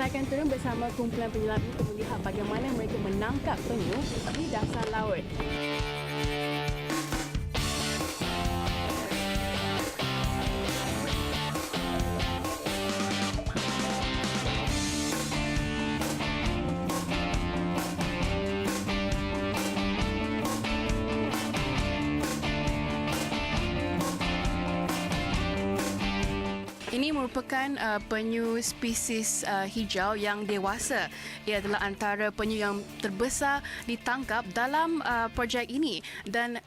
Saya akan turun bersama kumpulan penyelam untuk melihat bagaimana mereka menangkap penyu di dasar laut. Ini merupakan penyu spesies hijau yang dewasa. Ia adalah antara penyu yang terbesar ditangkap dalam projek ini. Dan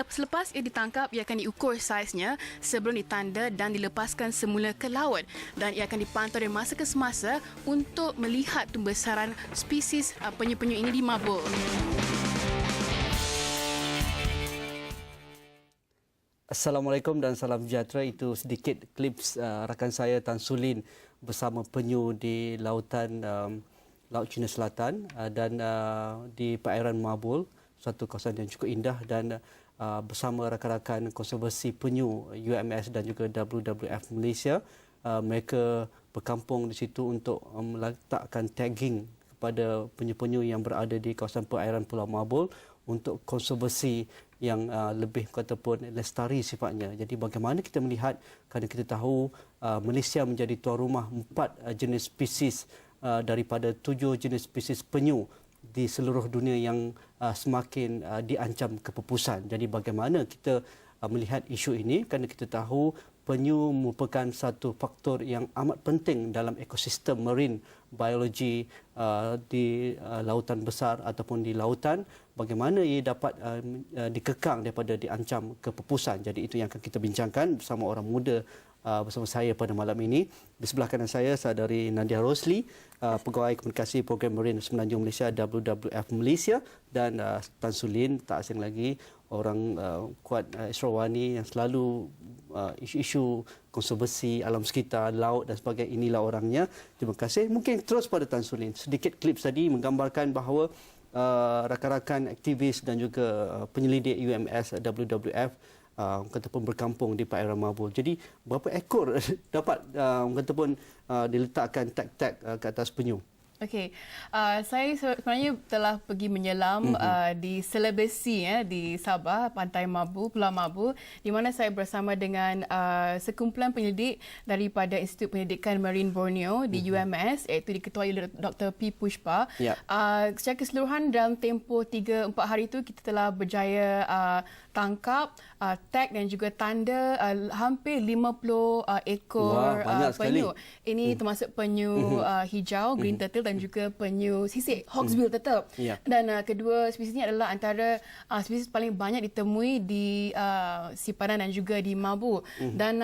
selepas ia ditangkap, ia akan diukur saiznya sebelum ditanda dan dilepaskan semula ke laut. Dan ia akan dipantau dari masa ke semasa untuk melihat pembesaran spesies penyu-penyu ini di mabuk. Assalamualaikum dan salam sejahtera. Itu sedikit klips rakan saya Tan Sulin bersama penyu di lautan Laut Cina Selatan dan di perairan Mabul, suatu kawasan yang cukup indah, dan bersama rakan-rakan konservasi penyu UMS dan juga WWF Malaysia. Mereka berkampung di situ untuk meletakkan tagging kepada penyu-penyu yang berada di kawasan perairan Pulau Mabul untuk konservasi yang lebih ataupun lestari sifatnya. Jadi bagaimana kita melihat, kerana kita tahu Malaysia menjadi tuan rumah 4 jenis spesies daripada 7 jenis spesies penyu di seluruh dunia yang semakin diancam kepupusan. Jadi bagaimana kita melihat isu ini, kerana kita tahu penyu merupakan satu faktor yang amat penting dalam ekosistem marine biologi di lautan besar ataupun di lautan. Bagaimana ia dapat dikekang daripada diancam kepupusan. Jadi itu yang akan kita bincangkan bersama orang muda bersama saya pada malam ini. Di sebelah kanan saya saudari Nadia Rosli, Pegawai Komunikasi Program Marine Semenanjung Malaysia WWF Malaysia, dan Tan Sulin, tak asing lagi, orang kuat Israwani yang selalu isu-isu konservasi alam sekitar, laut dan sebagainya. Inilah orangnya. Terima kasih. Mungkin terus pada Tan Sulin. Sedikit klip tadi menggambarkan bahawa rakan-rakan aktivis dan juga penyelidik UMS WWF katakan berkampung di perairan Mabul. Jadi berapa ekor dapat katakan diletakkan tag-tag ke atas penyu? Okey, saya sebenarnya telah pergi menyelam di Celebesi di Sabah, Pantai Mabul, Pulau Mabul, di mana saya bersama dengan sekumpulan penyelidik daripada Institut Penyelidikan Marine Borneo di UMS, iaitu diketuai oleh Dr. P. Pushpa. Yeah. Secara keseluruhan dalam tempoh 3-4 hari itu kita telah berjaya tangkap, tag dan juga tanda hampir 50 ekor penyu. Ini termasuk penyu hijau, green turtle, dan juga penyu sisik, hawksbill turtle. Yeah. Dan kedua spesies ini adalah antara spesies paling banyak ditemui di sipadan dan juga di Mabul. Dan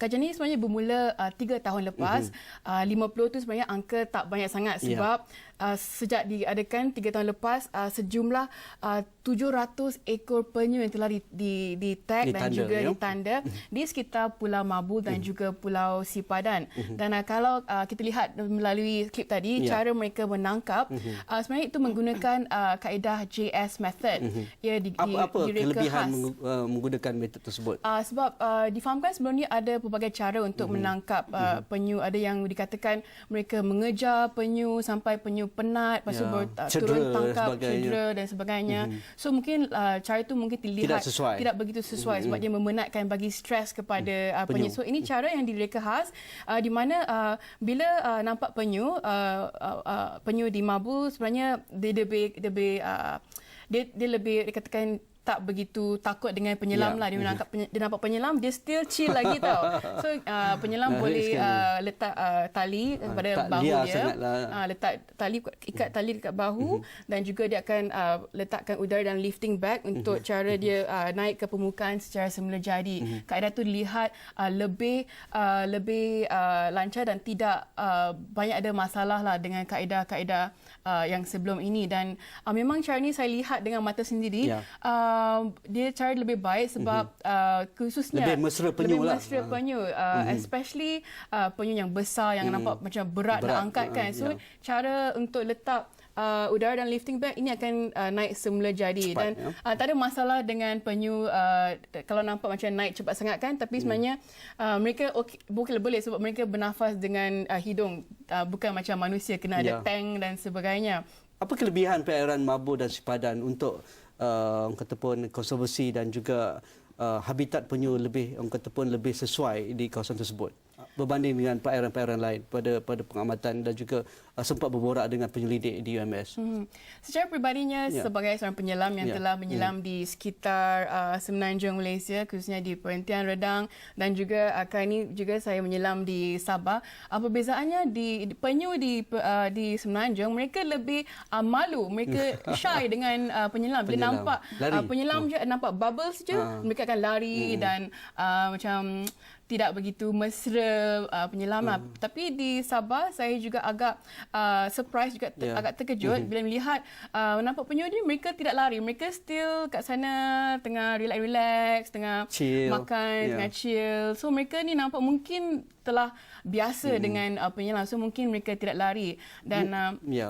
kajian ini sebenarnya bermula 3 tahun lepas. 50 itu sebenarnya angka tak banyak sangat sebab sejak diadakan 3 tahun lepas, sejumlah 700 ekor penyu yang telah di-tag dan juga ditanda di sekitar Pulau Mabul dan juga Pulau Sipadan. Dan kalau kita lihat melalui klip tadi, cara mereka menangkap, sebenarnya itu menggunakan kaedah JS method. Apa kelebihan menggunakan metod tersebut? Sebab difahamkan sebelum ni ada pelbagai cara untuk menangkap penyu. Ada yang dikatakan mereka mengejar penyu sampai penyu penat, lepas tu turun tangkap, cedera dan sebagainya. So mungkin cara itu mungkin tidak begitu sesuai sebab dia memenatkan, bagi stres kepada penyu. So ini cara yang direka khas, di mana bila nampak penyu di Mabul, sebenarnya dia lebih dikatakan tak begitu takut dengan penyelam lah. Dia nampak penyelam, dia still chill lagi tau. So penyelam boleh letak tali pada bahu dia, ikat tali dekat bahu, dan juga dia akan letakkan udara dan lifting bag untuk cara dia naik ke permukaan secara semula jadi. Kaedah tu dilihat lebih lancar dan tidak banyak ada masalah lah dengan kaedah-kaedah yang sebelum ini. Dan memang cara ni saya lihat dengan mata sendiri, dia cara lebih baik sebab khususnya lebih mesra penyu lah. Especially penyu yang besar yang nampak macam berat nak angkat kan. So cara untuk letak udara dan lifting bag ini akan naik semula jadi. Cepat, Dan tak ada masalah dengan penyu kalau nampak macam naik cepat sangat kan, tapi sebenarnya mereka boleh sebab mereka bernafas dengan hidung, bukan macam manusia kena ada tank dan sebagainya. Apa kelebihan perairan Mabur dan Sipadan untuk kata pun konservasi dan juga habitat penyu lebih sesuai di kawasan tersebut berbanding dengan perairan-perairan lain pada pengamatan dan juga sempat berborak dengan penyelidik di UMS? Secara peribadinya sebagai seorang penyelam yang telah menyelam di sekitar Semenanjung Malaysia, khususnya di Perhentian Redang, dan juga kali ini juga saya menyelam di Sabah. Perbezaannya di penyu di Semenanjung, mereka lebih malu, mereka shy dengan penyelam. Dia nampak penyelam je, nampak bubbles je, mereka akan lari dan macam tidak begitu mesra penyelaman. Tapi di Sabah saya juga agak surprise juga agak terkejut bila melihat nampak penyu ni mereka tidak lari, mereka still kat sana tengah relax, tengah chill, makan, tengah chill. So mereka ni nampak mungkin telah biasa dengan penyelam, so mungkin mereka tidak lari. Dan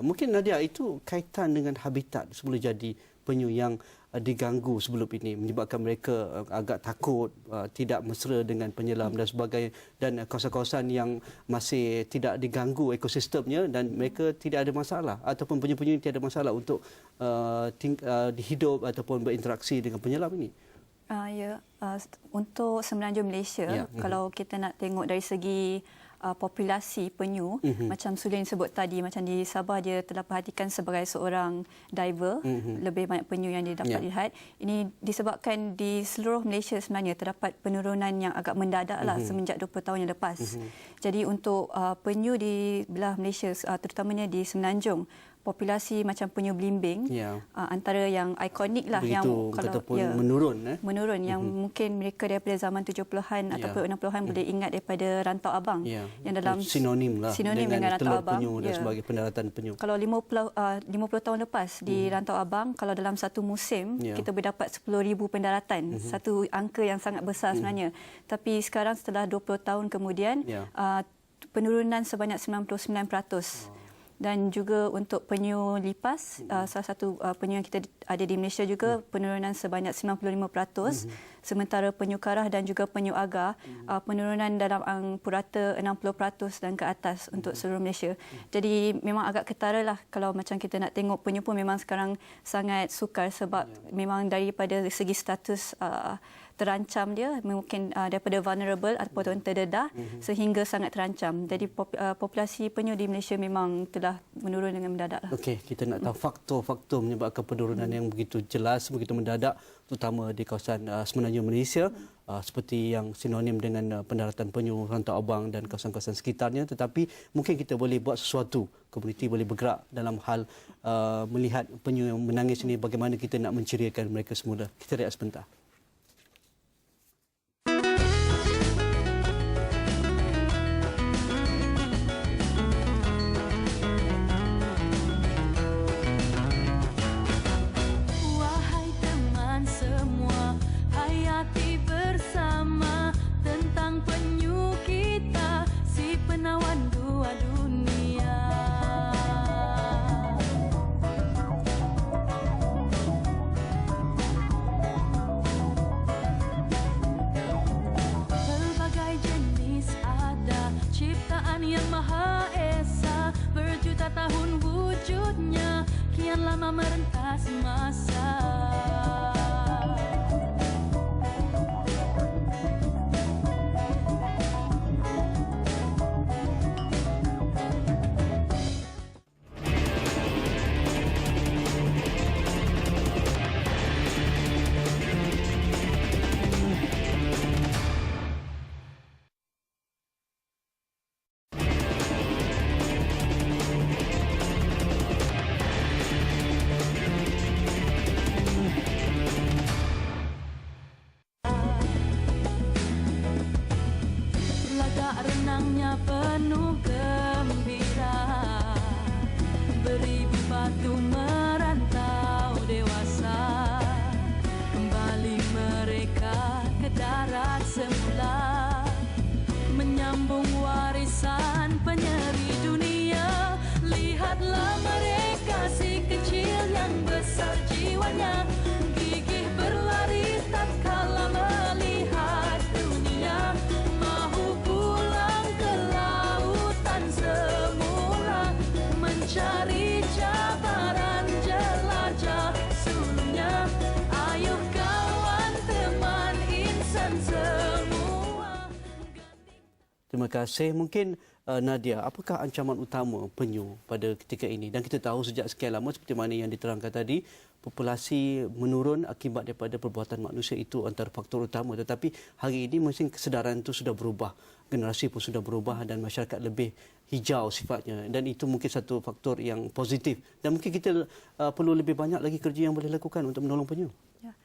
mungkin Nadia, itu kaitan dengan habitat semula jadi penyu yang diganggu sebelum ini, menyebabkan mereka agak takut, tidak mesra dengan penyelam dan sebagainya, dan kawasan-kawasan yang masih tidak diganggu ekosistemnya dan mereka tidak ada masalah ataupun penyu-penyu tidak ada masalah untuk hidup ataupun berinteraksi dengan penyelam ini. Untuk Semenanjung Malaysia, kalau kita nak tengok dari segi populasi penyu, macam Sulin sebut tadi, macam di Sabah dia telah perhatikan sebagai seorang diver, lebih banyak penyu yang dia dapat lihat. Ini disebabkan di seluruh Malaysia sebenarnya terdapat penurunan yang agak mendadak lah semenjak 20 tahun yang lepas. Jadi untuk penyu di belah Malaysia, terutamanya di Semenanjung, populasi macam penyu belimbing antara yang ikonik lah, begitu, yang kalau menurun yang mungkin mereka daripada zaman 70-an ataupun 60-an boleh ingat daripada Rantau Abang yang dalam sinonim dengan Rantau Abang penyu dan sebagai pendaratan penyu. Kalau 50 tahun lepas di Rantau Abang, kalau dalam satu musim kita berdapat 10,000 pendaratan, satu angka yang sangat besar sebenarnya. Tapi sekarang setelah 20 tahun kemudian penurunan sebanyak 99%. Dan juga untuk penyu lipas, salah satu penyu yang kita ada di Malaysia juga, penurunan sebanyak 95%. Sementara penyu karah dan juga penyu agar, penurunan dalam purata 60% dan ke atas untuk seluruh Malaysia. Jadi memang agak ketara lah kalau macam kita nak tengok penyu pun memang sekarang sangat sukar sebab memang daripada segi status terancam dia mungkin daripada vulnerable ataupun terdedah sehingga sangat terancam. Jadi populasi penyu di Malaysia memang telah menurun dengan mendadak lah. Okey, kita nak tahu faktor-faktor menyebabkan penurunan yang begitu jelas, begitu mendadak, terutama di kawasan Semenanjung Malaysia, seperti yang sinonim dengan pendaratan penyu Rantau Abang dan kawasan-kawasan sekitarnya. Tetapi mungkin kita boleh buat sesuatu, komuniti boleh bergerak dalam hal melihat penyu yang menangis ini, bagaimana kita nak menceriakan mereka semula. Kita rehat sebentar. merentas masa. Renangnya penuh gembira, beribu batu merantau dewasa, kembali mereka ke darat semula, menyambung warisan penyeri dunia. Lihatlah mereka semuanya. Gigih berlari tatkala melihat dunia, mahu pulang ke lautan semula, mencari cabaran jelajah sulungnya. Ayo kawan teman insan semua. Terima kasih. Mungkin Nadia, apakah ancaman utama penyu pada ketika ini? Dan kita tahu sejak sekian lama seperti mana yang diterangkan tadi, populasi menurun akibat daripada perbuatan manusia, itu antara faktor utama. Tetapi hari ini mungkin kesedaran itu sudah berubah. Generasi pun sudah berubah dan masyarakat lebih hijau sifatnya. Dan itu mungkin satu faktor yang positif. Dan mungkin kita perlu lebih banyak lagi kerja yang boleh lakukan untuk menolong penyu. Ya.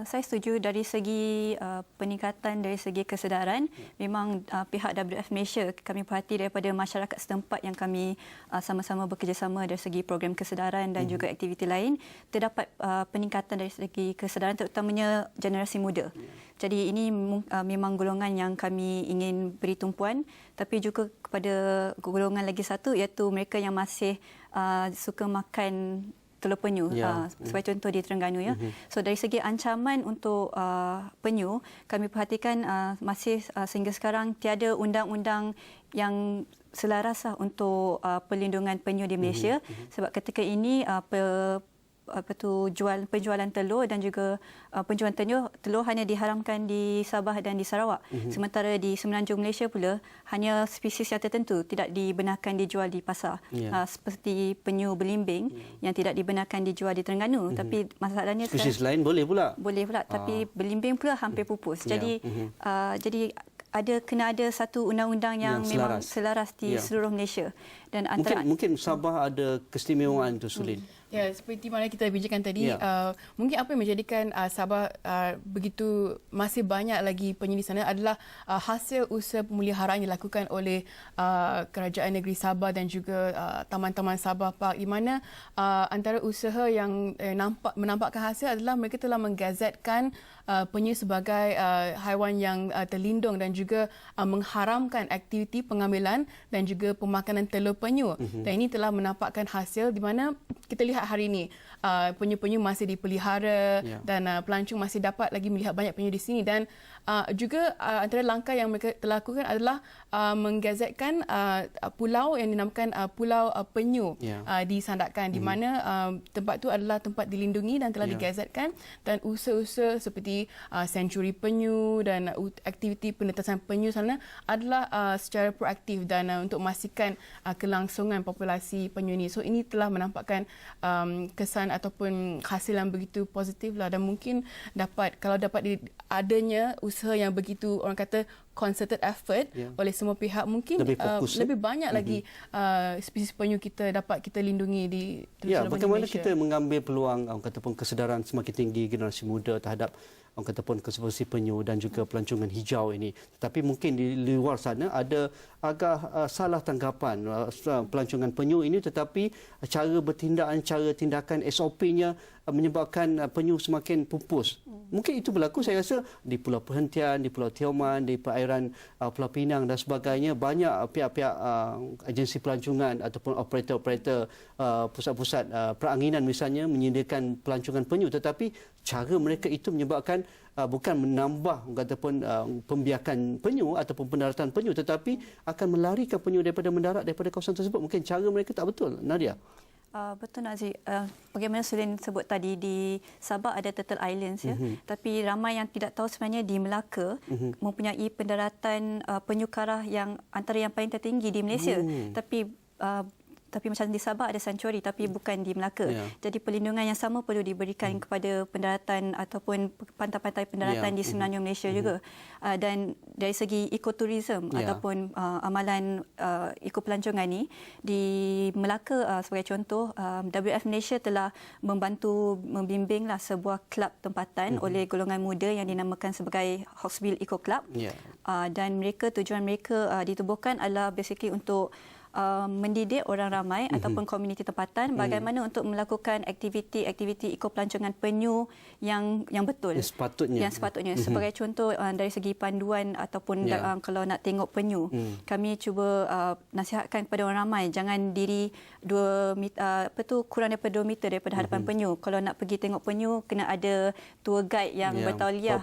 Saya setuju dari segi peningkatan dari segi kesedaran. Memang pihak WWF Malaysia kami perhati daripada masyarakat setempat yang kami sama-sama bekerjasama dari segi program kesedaran dan juga aktiviti lain, terdapat peningkatan dari segi kesedaran terutamanya generasi muda. Jadi ini memang golongan yang kami ingin beri tumpuan, tapi juga kepada golongan lagi satu iaitu mereka yang masih suka makan telur penyu, sebagai contoh di Terengganu. Ya. So dari segi ancaman untuk penyu, kami perhatikan masih sehingga sekarang tiada undang-undang yang selaras untuk perlindungan penyu di Malaysia. Sebab ketika ini penjualan telur dan juga penjualan telur hanya diharamkan di Sabah dan di Sarawak. Sementara di Semenanjung Malaysia pula hanya spesies yang tertentu tidak dibenarkan dijual di pasar. Seperti penyu belimbing yang tidak dibenarkan dijual di Terengganu. Tapi masalahnya spesies lain boleh pula. Boleh pula, tapi belimbing pula hampir pupus. Jadi kena ada satu undang-undang yang memang selaras di seluruh Malaysia. Dan antara mungkin Sabah ada keistimewaan tu, Sulin. Ya, seperti mana kita bincangkan tadi, mungkin apa yang menjadikan Sabah begitu masih banyak lagi penyu di sana adalah hasil usaha pemeliharaan yang dilakukan oleh Kerajaan Negeri Sabah dan juga Taman-Taman Sabah Park, di mana antara usaha yang menampakkan hasil adalah mereka telah menggazetkan penyu sebagai haiwan yang terlindung dan juga mengharamkan aktiviti pengambilan dan juga pemakanan telur penyu. Dan ini telah menampakkan hasil di mana kita lihat hari ini penyu-penyu masih dipelihara dan pelancong masih dapat lagi melihat banyak penyu di sini. Dan juga antara langkah yang mereka telah lakukan adalah menggazetkan pulau yang dinamakan Pulau Penyu di Sandakan, di mana tempat itu adalah tempat dilindungi dan telah digazetkan, dan usaha-usaha seperti sanctuary penyu dan aktiviti penetasan penyu sana adalah secara proaktif dan untuk memastikan kelangsungan populasi penyu ini. So ini telah menampakkan kesan ataupun hasil yang begitu positif lah, dan mungkin kalau dapat adanya usaha yang begitu, orang kata concerted effort oleh semua pihak, mungkin lebih banyak lagi spesies penyu kita dapat kita lindungi di bagaimana Malaysia. kita mengambil peluang orang kata pun kesedaran semakin tinggi generasi muda terhadap orang kata pun konservasi penyu dan juga pelancongan hijau ini. Tetapi mungkin di luar sana ada agak salah tanggapan pelancongan penyu ini, tetapi cara tindakan SOP-nya menyebabkan penyu semakin pupus. Mungkin itu berlaku, saya rasa, di Pulau Perhentian, di Pulau Tioman, di perairan Pulau Pinang dan sebagainya. Banyak pihak-pihak agensi pelancongan ataupun operator-operator pusat-pusat peranginan misalnya menyediakan pelancongan penyu, tetapi cara mereka itu menyebabkan bukan menambah ataupun pembiakan penyu ataupun pendaratan penyu, tetapi akan melarikan penyu daripada mendarat daripada kawasan tersebut. Mungkin cara mereka tak betul, Nadia. Betul, Nazi. Bagaimana Sulin sebut tadi, di Sabah ada Turtle Islands, tapi ramai yang tidak tahu sebenarnya di Melaka mempunyai pendaratan penyu karah yang antara yang paling tertinggi di Malaysia. Tapi macam di Sabah ada sanctuary tapi bukan di Melaka. Jadi perlindungan yang sama perlu diberikan kepada pendaratan ataupun pantai-pantai pendaratan di Semenanjung Malaysia juga. Dan dari segi ekoturism ataupun amalan ekopelancongan ni, di Melaka sebagai contoh, WWF Malaysia telah membantu membimbinglah sebuah kelab tempatan oleh golongan muda yang dinamakan sebagai Hawksbill Eco Club. Dan tujuan mereka ditubuhkan adalah basically untuk mendidik orang ramai ataupun komuniti tempatan bagaimana untuk melakukan aktiviti-aktiviti ekopelancongan penyu yang betul. Yang sepatutnya. Sebagai contoh dari segi panduan ataupun kalau nak tengok penyu, kami cuba nasihatkan kepada orang ramai jangan diri 2 meter, kurang daripada 2 meter daripada hadapan penyu. Kalau nak pergi tengok penyu kena ada tour guide yang bertauliah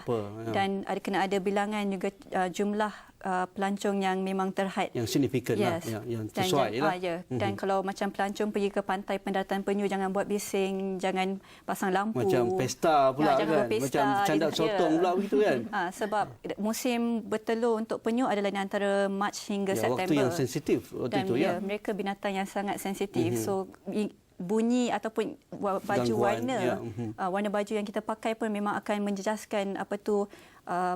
dan kena ada bilangan juga jumlah pelancong yang memang terhad, yang signifikan yang sesuai lah. Dan kalau macam pelancong pergi ke pantai pendaratan penyu, jangan buat bising, jangan pasang lampu, macam pesta pula kan, macam candak sotong pula begitu kan. Sebab musim bertelur untuk penyu adalah di antara Mac hingga September. Waktu yang sensitif waktu itu mereka binatang yang sangat sensitif. So bunyi ataupun baju warna baju yang kita pakai pun memang akan menjejaskan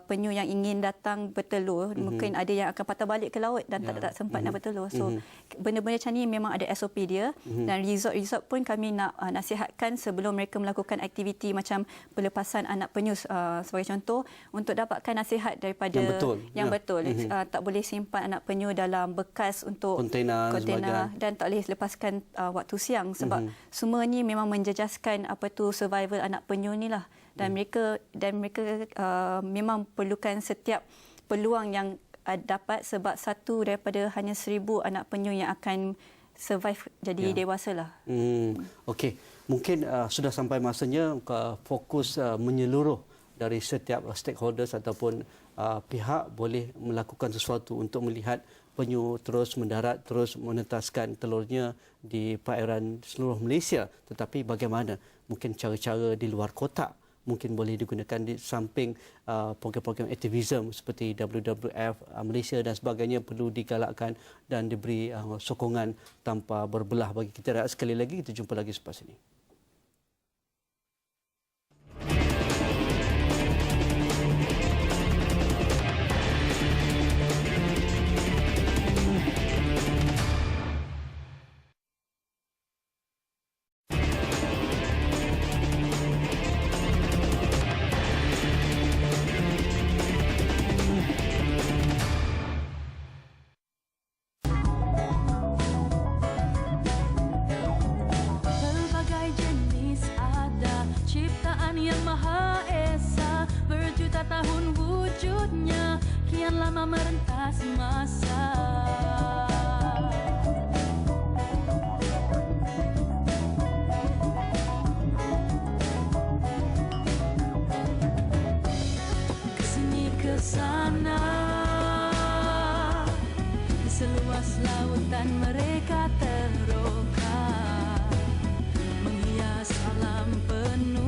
penyu yang ingin datang bertelur. Mungkin ada yang akan patah balik ke laut dan tak sempat nak bertelur. So benda-benda macam ni memang ada SOP dia. Dan resort pun kami nak nasihatkan sebelum mereka melakukan aktiviti macam pelepasan anak penyu sebagai contoh, untuk dapatkan nasihat daripada yang betul. Tak boleh simpan anak penyu dalam bekas untuk kontena dan tak boleh lepaskan waktu siang sebab semua ni memang menjejaskan survival anak penyu ni lah. Dan mereka memang perlukan setiap peluang yang dapat, sebab satu daripada hanya 1,000 anak penyu yang akan survive jadi dewasa lah. Okey, mungkin sudah sampai masanya fokus menyeluruh dari setiap stakeholders ataupun pihak boleh melakukan sesuatu untuk melihat penyu terus mendarat, terus menetaskan telurnya di perairan seluruh Malaysia. Tetapi bagaimana mungkin cara-cara di luar kotak mungkin boleh digunakan di samping program-program aktivisme seperti WWF Malaysia dan sebagainya perlu digalakkan dan diberi sokongan tanpa berbelah bagi kita. Sekali lagi kita jumpa lagi selepas ini. Yang Maha Esa, berjuta tahun wujudnya, kian lama merentas masa. Kesini kesana, di seluas lautan mereka terroka, menghias alam penuh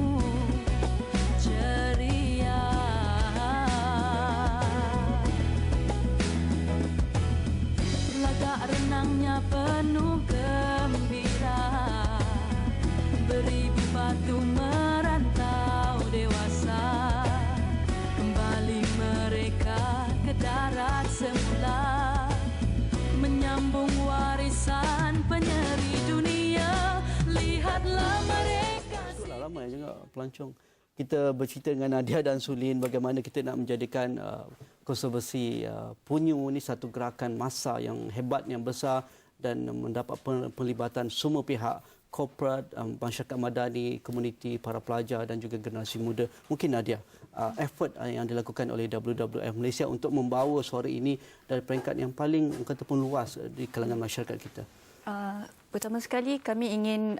renangnya penuh gembira, beribu batu merantau dewasa, kembali mereka ke darat semula, menyambung warisan penyeri dunia. Lihatlah mereka. Itulah ramai juga pelancong. Kita bercerita dengan Nadia dan Sulin bagaimana kita nak menjadikan konservasi penyu ini satu gerakan massa yang hebat, yang besar dan mendapat pelibatan semua pihak, korporat, masyarakat madani, komuniti, para pelajar dan juga generasi muda. Mungkin Nadia, effort yang dilakukan oleh WWF Malaysia untuk membawa suara ini dari peringkat yang paling katakan luas di kalangan masyarakat kita. Pertama sekali kami ingin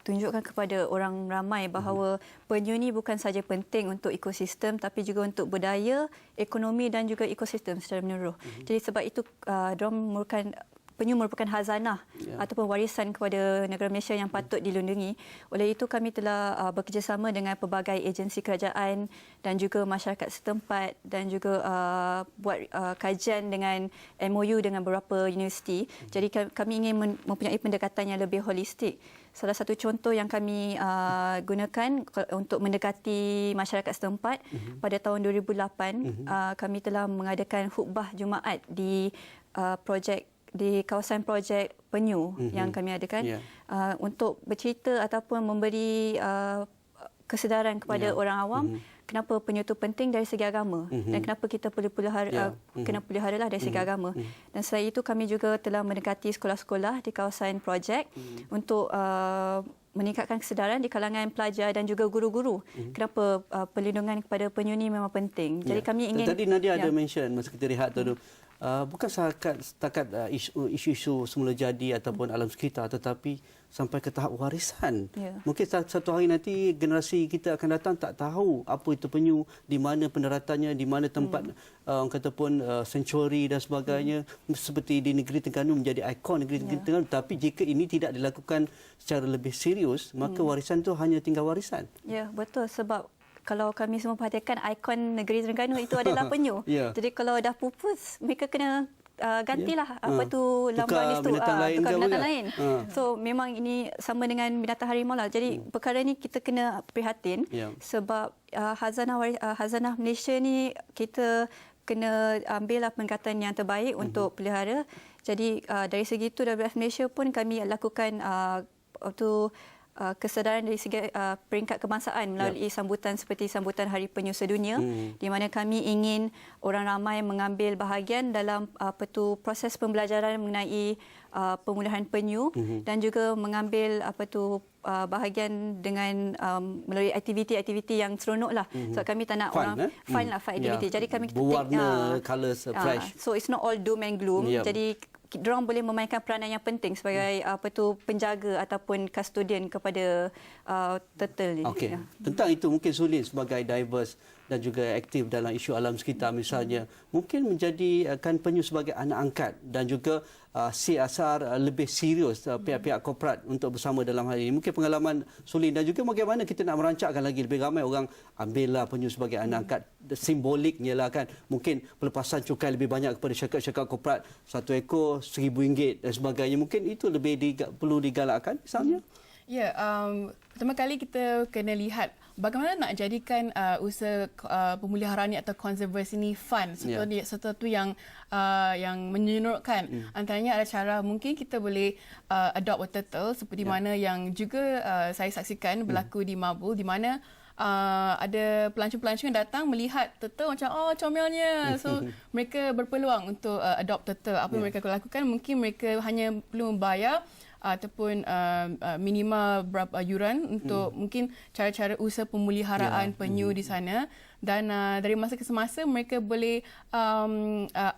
tunjukkan kepada orang ramai bahawa penyu ini bukan sahaja penting untuk ekosistem tapi juga untuk budaya, ekonomi dan juga ekosistem secara menyeluruh. Jadi sebab itu penyu merupakan hazanah ataupun warisan kepada negara Malaysia yang patut dilindungi. Oleh itu kami telah bekerjasama dengan pelbagai agensi kerajaan dan juga masyarakat setempat dan juga buat kajian dengan MOU dengan beberapa universiti. Jadi kami ingin mempunyai pendekatan yang lebih holistik. Salah satu contoh yang kami gunakan untuk mendekati masyarakat setempat pada tahun 2008 kami telah mengadakan khutbah Jumaat di kawasan projek penyu yang kami adakan untuk bercerita ataupun memberi kesedaran kepada orang awam kenapa penyu itu penting dari segi agama dan kenapa kita perlu kena peliharalah dari segi agama. Dan selain itu kami juga telah mendekati sekolah-sekolah di kawasan projek untuk meningkatkan kesedaran di kalangan pelajar dan juga guru-guru kenapa perlindungan kepada penyu ini memang penting. Jadi kami ingin tadi Nadia ada mention masa kita rehat tu bukan setakat isu-isu semula jadi ataupun alam sekitar, tetapi sampai ke tahap warisan. Mungkin satu hari nanti generasi kita akan datang tak tahu apa itu penyu, di mana pendaratannya, di mana tempat orang kata pun sanctuary dan sebagainya, seperti di negeri Terengganu menjadi ikon negeri Terengganu. Tapi jika ini tidak dilakukan secara lebih serius, maka warisan itu hanya tinggal warisan. Ya, betul, sebab kalau kami semua perhatikan ikon negeri Terengganu itu adalah penyu. Jadi kalau dah pupus, mereka kena gantilah apa tu lambang itu, tukar binatang lain. So memang ini sama dengan binatang harimau lah. Jadi perkara ni kita kena prihatin sebab hazanah Malaysia ni kita kena ambillah pendekatan yang terbaik untuk pelihara. Jadi dari segi itu WWF Malaysia pun kami lakukan kesedaran dari segi peringkat kebangsaan melalui sambutan seperti sambutan Hari Penyu Sedunia, di mana kami ingin orang ramai mengambil bahagian dalam proses pembelajaran mengenai pemulihan penyu dan juga mengambil bahagian dengan melalui aktiviti-aktiviti yang seronoklah. So kami tak nak orang fun aktiviti. Jadi kami berwarna, colours fresh. So it's not all doom and gloom. Jadi diorang boleh memainkan peranan yang penting sebagai penjaga ataupun custodian kepada turtle ni. Okey. Tentang itu mungkin Sulin sebagai diverse dan juga aktif dalam isu alam sekitar misalnya, mungkin menjadikan penyu sebagai anak angkat dan juga CSR lebih serius pihak-pihak korporat untuk bersama dalam hal ini. Mungkin pengalaman Sulin dan juga bagaimana kita nak merancakkan lagi lebih ramai orang ambillah penyu sebagai anak angkat. Simboliknya lah kan, mungkin pelepasan cukai lebih banyak kepada syarikat-syarikat korporat, satu ekor RM1,000 dan sebagainya. Mungkin itu lebih perlu digalakkan misalnya. Ya, pertama kali kita kena lihat bagaimana nak jadikan usaha pemeliharaan atau konservasi ini fun, sesuatu yang menyenarutkan. Antaranya ada cara mungkin kita boleh adopt a turtle seperti mana yang juga saya saksikan berlaku di Mabul, di mana ada pelancong-pelancong yang datang melihat turtle macam comelnya. So mereka berpeluang untuk adopt turtle. Apa yang mereka lakukan, mungkin mereka hanya perlu membayar ataupun minima berapa yuran untuk mungkin cara-cara usaha pemeliharaan penyu di sana. Dan dari masa ke semasa mereka boleh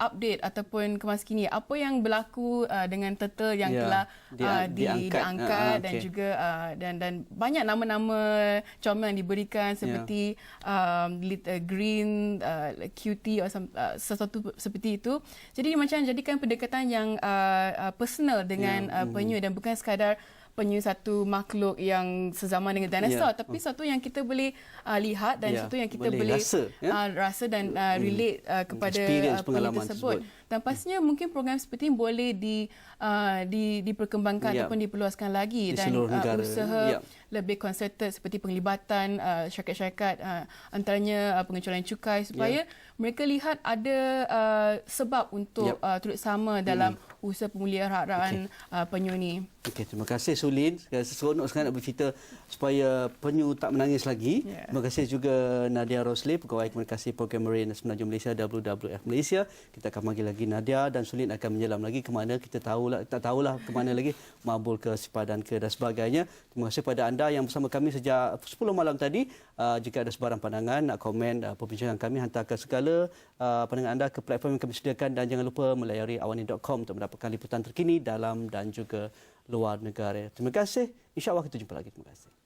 update ataupun kemas kini apa yang berlaku dengan turtle yang telah diangkat dan juga dan banyak nama-nama comel yang diberikan seperti little green, cutie atau sesuatu seperti itu. Jadi macam jadikan pendekatan yang personal dengan penyu dan bukan sekadar penyu satu makhluk yang sezaman dengan dinosaur, tapi satu yang kita boleh lihat dan satu yang kita boleh rasa dan relate kepada penyu tersebut. Dan pastinya mungkin program seperti ini boleh diperkembangkan ataupun diperluaskan lagi dan usaha lebih concerted seperti penglibatan syarikat-syarikat antaranya pengecualian cukai supaya mereka lihat ada sebab untuk turut sama dalam usaha pemeliharaan penyu ni. Okey, terima kasih Sulin. Seronok sangat nak bercerita supaya penyu tak menangis lagi. Terima kasih juga Nadia Rosli, Pegawai Komunikasi Program Marine Semenanjung Malaysia WWF Malaysia. Kita akan panggil lagi Nadia dan Sulin akan menyelam lagi ke mana kita tak tahulah ke mana lagi, Mabul ke, Sepadan ke dan sebagainya. Terima kasih kepada anda yang bersama kami sejak 10 malam tadi. Jika ada sebarang pandangan, nak komen perbincangan kami, hantarkan segala pandangan anda ke platform yang kami sediakan dan jangan lupa melayari awani.com untuk mendapatkan liputan terkini dalam dan juga luar negara. Terima kasih. InsyaAllah kita jumpa lagi. Terima kasih.